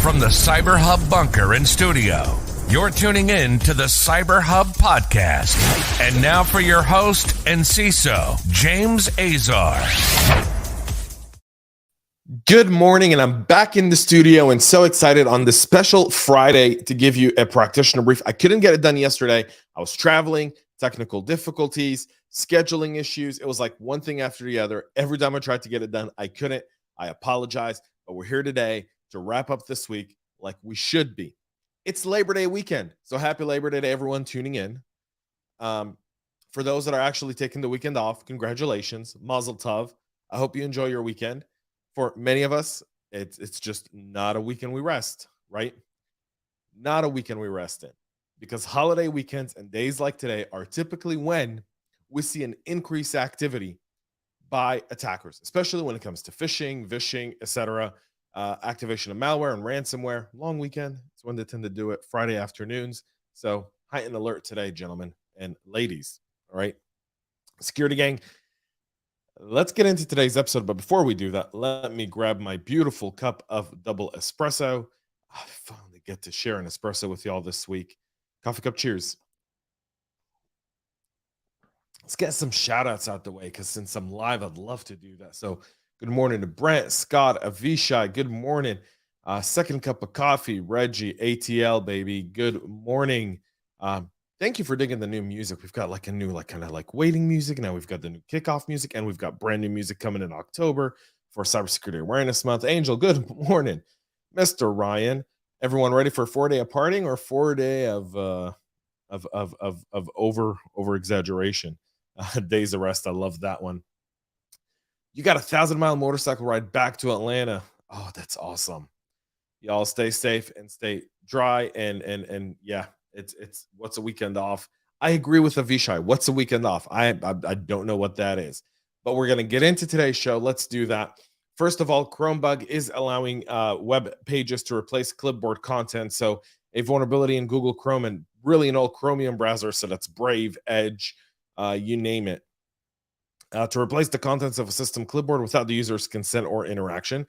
From the CyberHub bunker and studio, you're tuning in to the CyberHub Podcast. And now for your host and CISO, James Azar. Good morning, and I'm back in the studio and so excited on this special Friday to give you a practitioner brief. I couldn't get it done yesterday. I was traveling, technical difficulties, scheduling issues. It was like one thing after the other. Every time I tried to get it done, I couldn't. I apologize, but we're here today to wrap up this week like we should be. It's Labor Day weekend, so happy Labor Day to everyone tuning in. For those that are actually taking the weekend off, congratulations. Mazel tov. I hope you enjoy your weekend. For many of us, it's just not a weekend we rest, right? Not a weekend we rest in, because holiday weekends and days like today are typically when we see an increased activity by attackers, especially when it comes to phishing, vishing, etc., activation of malware and ransomware. Long weekend, it's when they tend to do it. Friday afternoons. So heightened alert today, gentlemen and ladies. All right, security gang. Let's get into today's episode, but before we do that, let me grab my beautiful cup of double espresso. I finally get to share an espresso with y'all this week. Coffee cup cheers. Let's get some shout outs out the way, because since I'm live, I'd love to do that. So good morning to Brent, Scott, Avishai. Good morning. Second cup of coffee, Reggie, ATL, baby. Good morning. Thank you for digging the new music. We've got like a new, like kind of like waiting music. Now we've got the new kickoff music, and we've got brand new music coming in October for Cybersecurity Awareness Month. Angel, good morning. Mr. Ryan, everyone ready for a 4-day of partying or 4-day of over exaggeration? Days of rest. I love that one. You got a 1,000-mile motorcycle ride back to Atlanta. Oh, that's awesome. Y'all stay safe and stay dry, and yeah, It's what's a weekend off? I agree with Avishai. What's a weekend off? I don't know what that is, but we're gonna get into today's show. Let's do that. First of all, Chromebug is allowing web pages to replace Clipboard content. So a vulnerability in Google Chrome and really an old Chromium browser, so that's Brave, Edge, you name it, to replace the contents of a system clipboard without the user's consent or interaction.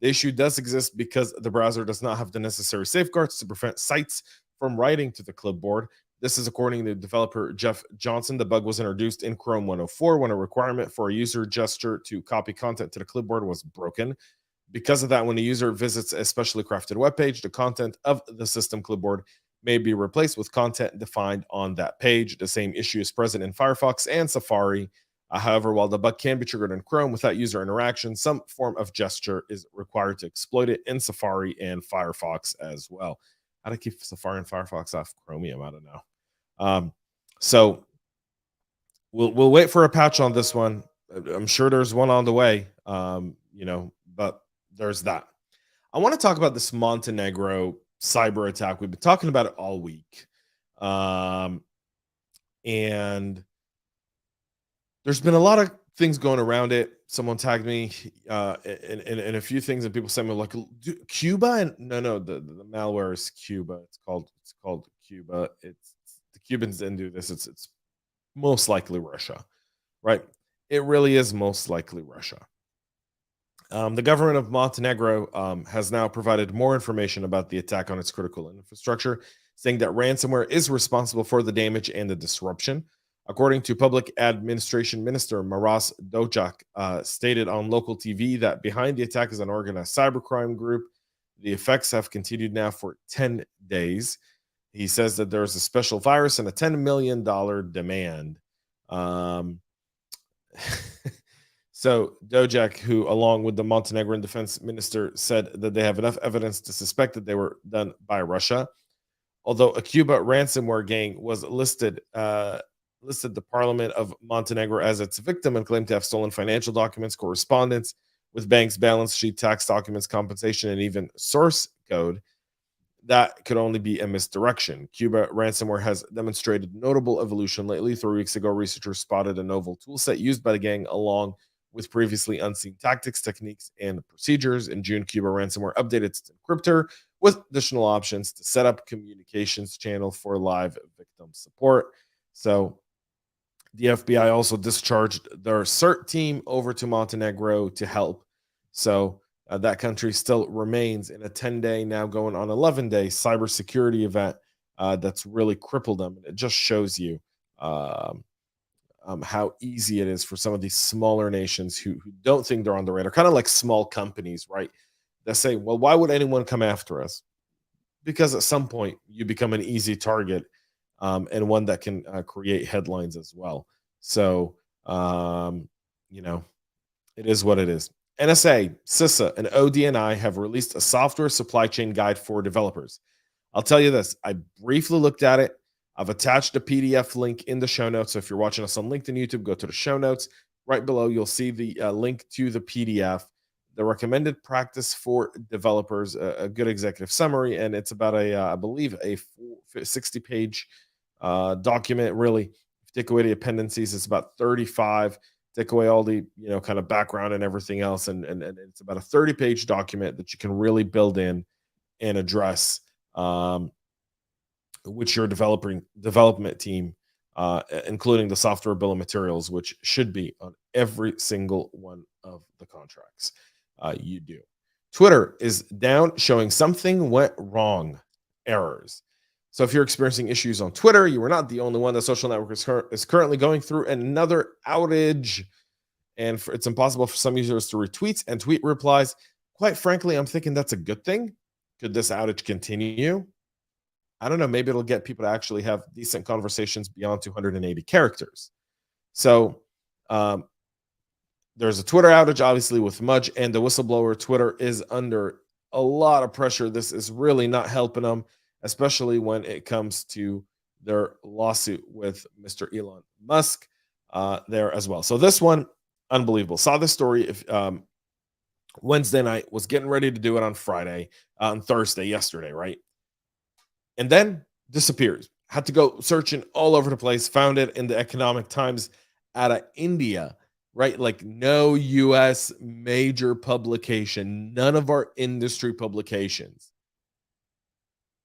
The issue does exist because the browser does not have the necessary safeguards to prevent sites from writing to the clipboard. This is according to developer Jeff Johnson. The bug was introduced in Chrome 104 when a requirement for a user gesture to copy content to the clipboard was broken. Because of that, when a user visits a specially crafted web page, the content of the system clipboard may be replaced with content defined on that page. The same issue is present in Firefox and Safari. However, while the bug can be triggered in Chrome without user interaction, some form of gesture is required to exploit it in Safari and Firefox as well. How to keep Safari and Firefox off Chromium? I don't know. So we'll wait for a patch on this one. I'm sure there's one on the way. But there's that. I want to talk about this Montenegro cyber attack. We've been talking about it all week. And there's been a lot of things going around it. Someone tagged me in a few things, and people sent me like Cuba, and no, the malware is Cuba. It's called Cuba. It's the Cubans didn't do this. It's most likely Russia, right? It really is most likely Russia. The government of Montenegro has now provided more information about the attack on its critical infrastructure, saying that ransomware is responsible for the damage and the disruption. According to Public Administration Minister Maras Dojak, stated on local TV that behind the attack is an organized cybercrime group. The effects have continued now for 10 days. He says that there's a special virus and a $10 million demand. So Dojak, who along with the Montenegrin defense minister, said that they have enough evidence to suspect that they were done by Russia. Although a Cuba ransomware gang was listed the Parliament of Montenegro as its victim and claimed to have stolen financial documents, correspondence with banks, balance sheet, tax documents, compensation, and even source code. That could only be a misdirection. Cuba ransomware has demonstrated notable evolution lately. 3 weeks ago, researchers spotted a novel toolset used by the gang along with previously unseen tactics, techniques, and procedures. In June, Cuba ransomware updated its encryptor with additional options to set up communications channel for live victim support. So the FBI also discharged their CERT team over to Montenegro to help. So that country still remains in a 10-day, now going on 11-day cybersecurity event that's really crippled them. And it just shows you how easy it is for some of these smaller nations who don't think they're on the radar, kind of like small companies, right? That say, well, why would anyone come after us? Because at some point you become an easy target, and one that can create headlines as well. So, it is what it is. NSA, CISA, and ODNI have released a software supply chain guide for developers. I'll tell you this. I briefly looked at it. I've attached a PDF link in the show notes. So if you're watching us on LinkedIn, YouTube, go to the show notes. Right below, you'll see the link to the PDF, the recommended practice for developers, a good executive summary. And it's about I believe, a 60-page document. Really, if you take away the appendices, it's about 35. Take away all the kind of background and everything else, and it's about a 30-page document that you can really build in and address which your development team, including the software bill of materials, which should be on every single one of the contracts you do. Twitter is down, showing something went wrong, errors. So if you're experiencing issues on Twitter, you are not the only one. The social network is currently going through another outage, and it's impossible for some users to retweet and tweet replies. Quite frankly, I'm thinking that's a good thing. Could this outage continue? I don't know. Maybe it'll get people to actually have decent conversations beyond 280 characters. So there's a Twitter outage, obviously, with Mudge and the whistleblower. Twitter is under a lot of pressure. This is really not helping them, especially when it comes to their lawsuit with Mr. Elon Musk there as well. So this one, unbelievable. Saw this story Wednesday night, was getting ready to do it on Thursday, yesterday, right? And then disappears. Had to go searching all over the place, found it in the Economic Times out of India, right? Like no US major publication, none of our industry publications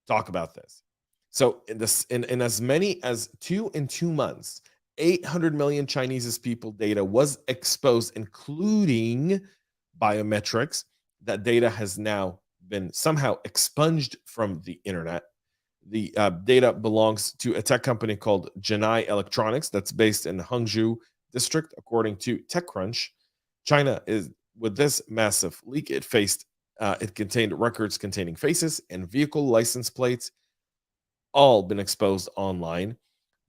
talk about this. So in as many as 2 months, 800 million Chinese people data was exposed, including biometrics. That data has now been somehow expunged from the internet. The data belongs to a tech company called Genai Electronics that's based in Hangzhou district, according to TechCrunch. China is with this massive leak. It contained records containing faces and vehicle license plates, all been exposed online.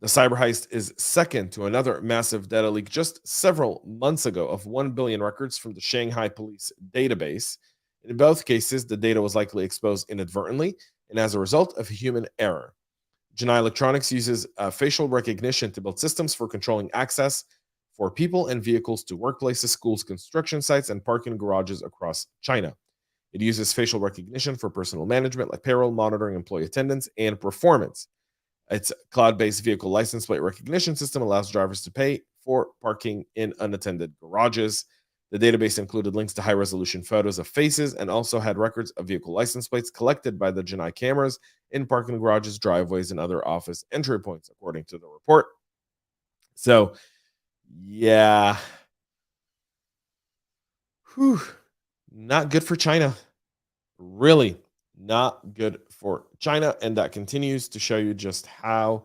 The cyber heist is second to another massive data leak just several months ago of 1 billion records from the Shanghai police database. In both cases, the data was likely exposed inadvertently and as a result of human error. Genai Electronics uses facial recognition to build systems for controlling access for people and vehicles to workplaces, schools, construction sites, and parking garages across China. It uses facial recognition for personal management like payroll, monitoring, employee attendance, and performance. Its cloud-based vehicle license plate recognition system allows drivers to pay for parking in unattended garages. The database included links to high-resolution photos of faces and also had records of vehicle license plates collected by the Genai cameras in parking garages, driveways, and other office entry points, according to the report. So, yeah. Not good for China. Really not good for China. And that continues to show you just how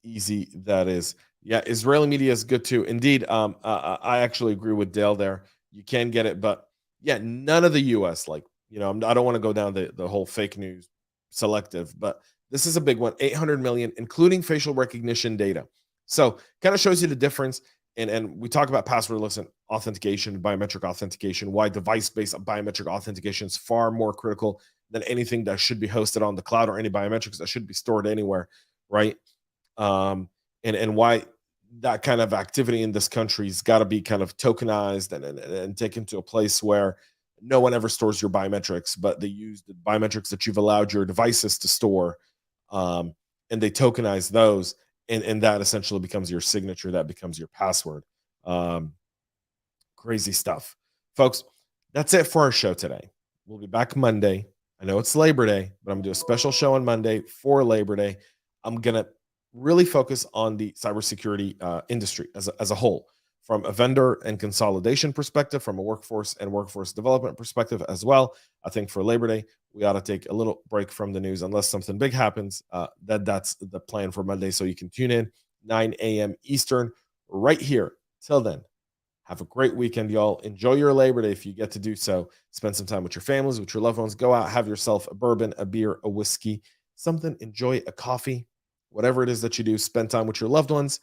easy that is. Yeah, Israeli media is good too. Indeed, I actually agree with Dale there. You can get it, but yeah, none of the U.S. I don't want to go down the whole fake news selective, but this is a big one. 800 million, including facial recognition data. So kind of shows you the difference. And we talk about passwordless authentication, biometric authentication, why device-based biometric authentication is far more critical than anything that should be hosted on the cloud or any biometrics that should be stored anywhere, right? And why that kind of activity in this country has got to be kind of tokenized and taken to a place where no one ever stores your biometrics, but they use the biometrics that you've allowed your devices to store, and they tokenize those, and that essentially becomes your signature, that becomes your password. Crazy stuff. Folks, that's it for our show today. We'll be back Monday. I know it's Labor Day, but I'm going to do a special show on Monday for Labor Day. I'm going to really focus on the cybersecurity industry as a whole, from a vendor and consolidation perspective, from a workforce and workforce development perspective as well. I think for Labor Day, we ought to take a little break from the news unless something big happens. That's the plan for Monday. So you can tune in 9 a.m. Eastern right here. Till then, have a great weekend, y'all. Enjoy your Labor Day if you get to do so. Spend some time with your families, with your loved ones. Go out, have yourself a bourbon, a beer, a whiskey, something. Enjoy a coffee. Whatever it is that you do, spend time with your loved ones.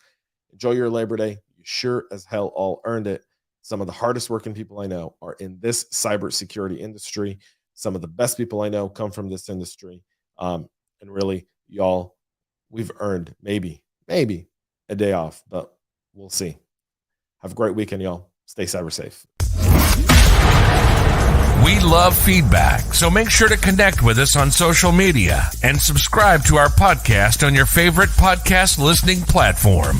Enjoy your Labor Day. You sure as hell all earned it. Some of the hardest working people I know are in this cybersecurity industry. Some of the best people I know come from this industry. And really, y'all, we've earned maybe a day off, but we'll see. Have a great weekend, y'all. Stay cyber safe. We love feedback, so make sure to connect with us on social media and subscribe to our podcast on your favorite podcast listening platform.